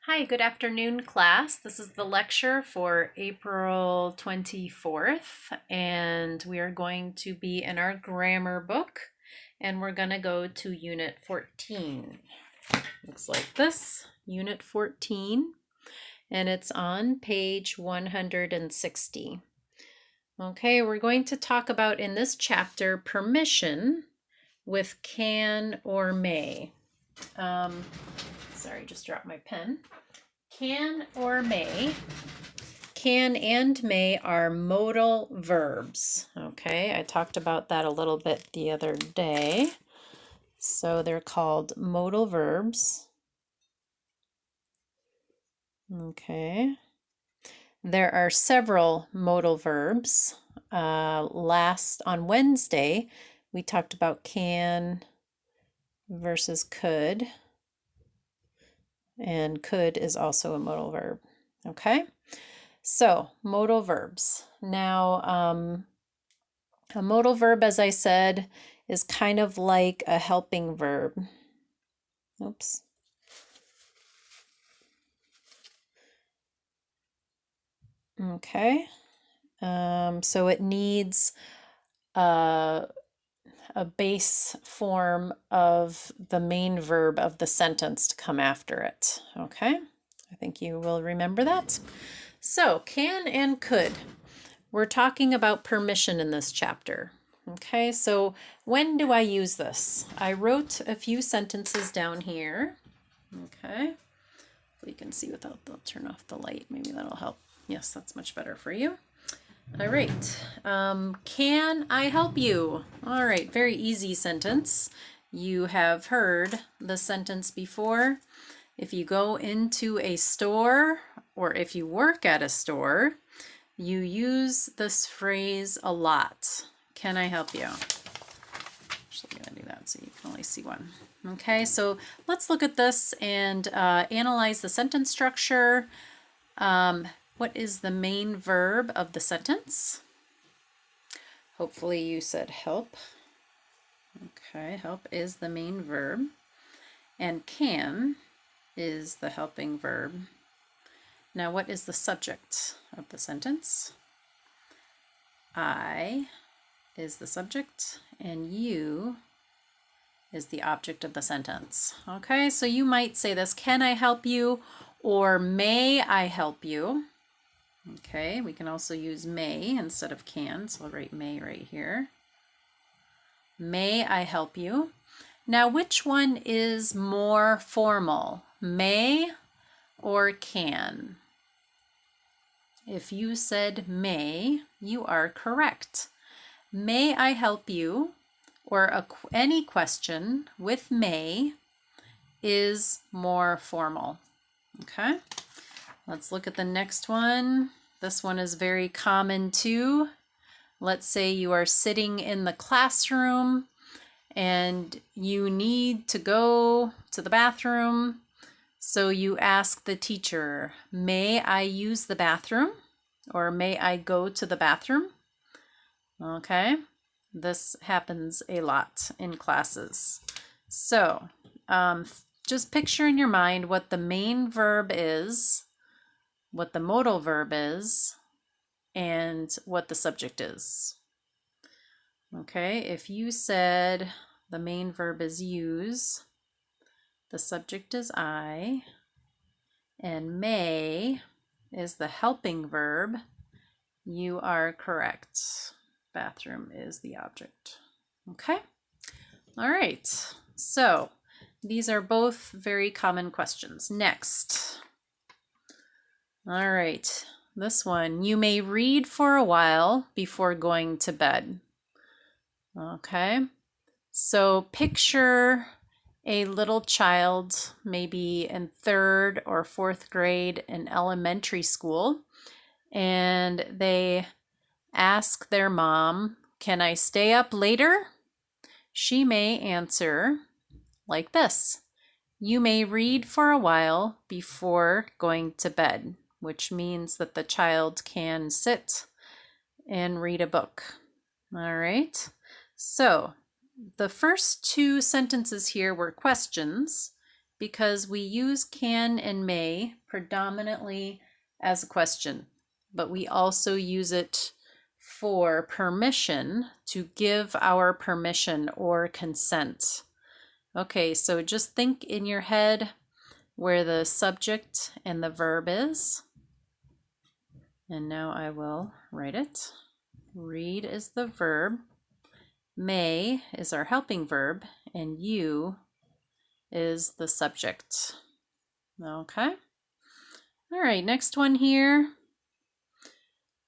Hi, good afternoon, class. This is the lecture for April 24th, and we are going to be in our grammar book, and we're going to go to Unit 14. Looks like this, Unit 14, and it's on page 160. Okay, we're going to talk about in this chapter permission with can or may. Sorry, just dropped my pen. Can or may. Can and may are modal verbs. Okay, I talked about that a little bit the other day. So they're called modal verbs. Okay. There are several modal verbs. On Wednesday, we talked about can versus could. And could is also a modal verb. Okay. So, modal verbs. Now, a modal verb, as I said, is kind of like a helping verb. Oops. Okay. So it needs a base form of the main verb of the sentence to come after it. Okay. I think you will remember that. So, can and could. We're talking about permission in this chapter. Okay, so when do I use this? I wrote a few sentences down here. Okay, if we can see without, I'll turn off the light. Maybe that'll help. Yes, that's much better for you. All right, can I help you? All right, very easy sentence. You have heard the sentence before. If you go into a store or if you work at a store, you use this phrase a lot. Can I help you? Actually, I'm going to do that so you can only see one. Okay, so let's look at this and analyze the sentence structure. What is the main verb of the sentence? Hopefully you said help. Okay, help is the main verb. And can is the helping verb. Now, what is the subject of the sentence? I is the subject, and you is the object of the sentence. Okay, so you might say this, can I help you? Or may I help you? Okay, we can also use may instead of can, so I'll write may right here. May I help you? Now, which one is more formal, may or can? If you said may, you are correct. May I help you? Or any question with may is more formal. Okay, let's look at the next one. This one is very common too. Let's say you are sitting in the classroom and you need to go to the bathroom. So you ask the teacher, may I use the bathroom? Or may I go to the bathroom? Okay, this happens a lot in classes. So just picture in your mind what the main verb is, what the modal verb is, and what the subject is. Okay, if you said the main verb is use, the subject is I, and may is the helping verb, you are correct. Bathroom is the object. Okay, all right, so these are both very common questions. Next. All right, this one, you may read for a while before going to bed. Okay, so picture a little child, maybe in 3rd or 4th grade in elementary school, and they ask their mom, can I stay up later? She may answer like this, you may read for a while before going to bed, which means that the child can sit and read a book. All right, so the first two sentences here were questions, because we use can and may predominantly as a question, but we also use it for permission, to give our permission or consent. Okay, so just think in your head where the subject and the verb is. And now I will write it. Read is the verb, may is our helping verb, and you is the subject. Okay. All right, next one here.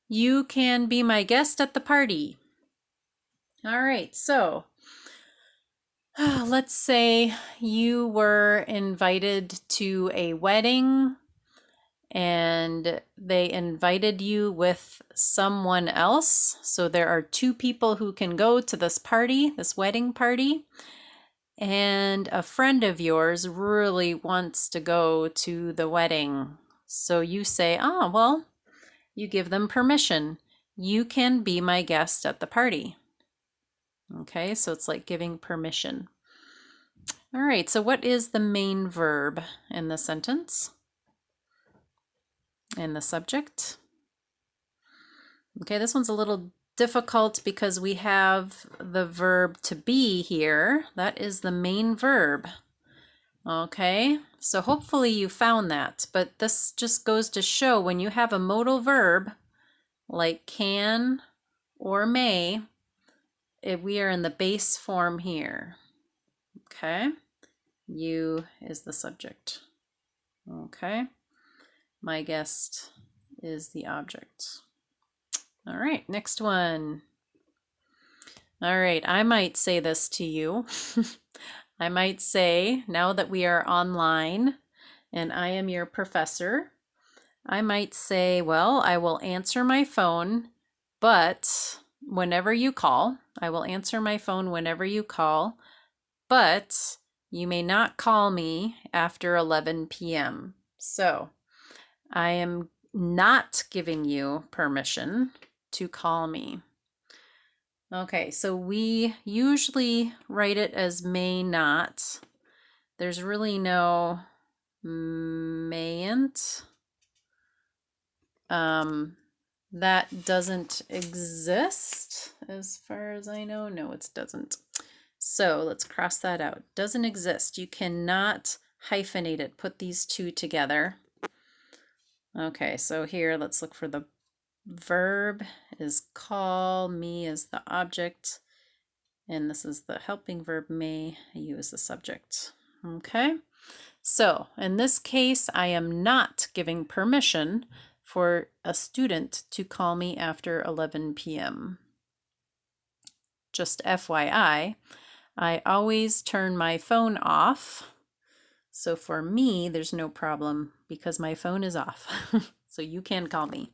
You can be my guest at the party. All right, so let's say you were invited to a wedding and they invited you with someone else. So there are two people who can go to this party, this wedding party, and a friend of yours really wants to go to the wedding. So you say, well, you give them permission. You can be my guest at the party. Okay, so it's like giving permission. All right, so what is the main verb in the sentence? And the subject? Okay, this one's a little difficult because we have the verb to be here. That is the main verb. Okay, so hopefully you found that, but this just goes to show when you have a modal verb like can or may, we are in the base form here. Okay, you is the subject. Okay, my guest is the object. All right, next one. All right, I might say this to you. I might say, now that we are online and I am your professor, I might say, well, I will answer my phone, but whenever you call, I will answer my phone whenever you call, but you may not call me after 11 p.m. So I am not giving you permission to call me. Okay, so we usually write it as may not. There's really no mayn't. That doesn't exist as far as I know. No, it doesn't. So let's cross that out. Doesn't exist. You cannot hyphenate it. Put these two together. Okay, so here let's look for the verb is call, me is the object, and this is the helping verb may, you is the subject. Okay, so in this case, I am not giving permission for a student to call me after 11 p.m. Just FYI, I always turn my phone off. So for me, there's no problem because my phone is off. So you can call me.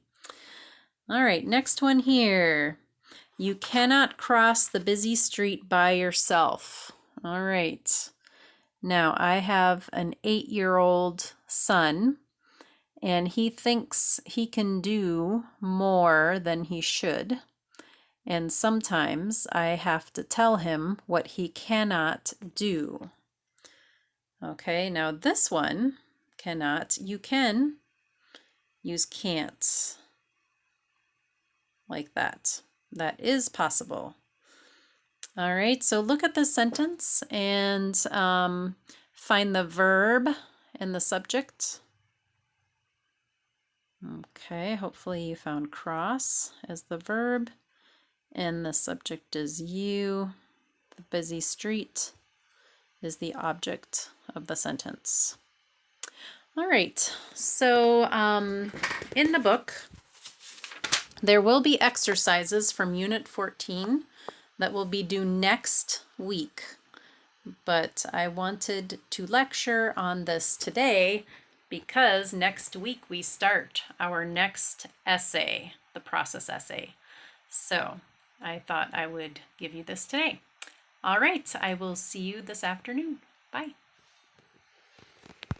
All right, next one here. You cannot cross the busy street by yourself. All right. Now I have an 8-year-old son and he thinks he can do more than he should. And sometimes I have to tell him what he cannot do. Okay, now this one, cannot, you can use can't. Like that. That is possible. All right, so look at the sentence and find the verb and the subject. Okay, hopefully you found cross as the verb and the subject is you. The busy street is the object of the sentence. All right, so in the book, there will be exercises from Unit 14 that will be due next week, but I wanted to lecture on this today because next week we start our next essay, the process essay. So I thought I would give you this today. All right, I will see you this afternoon. Bye.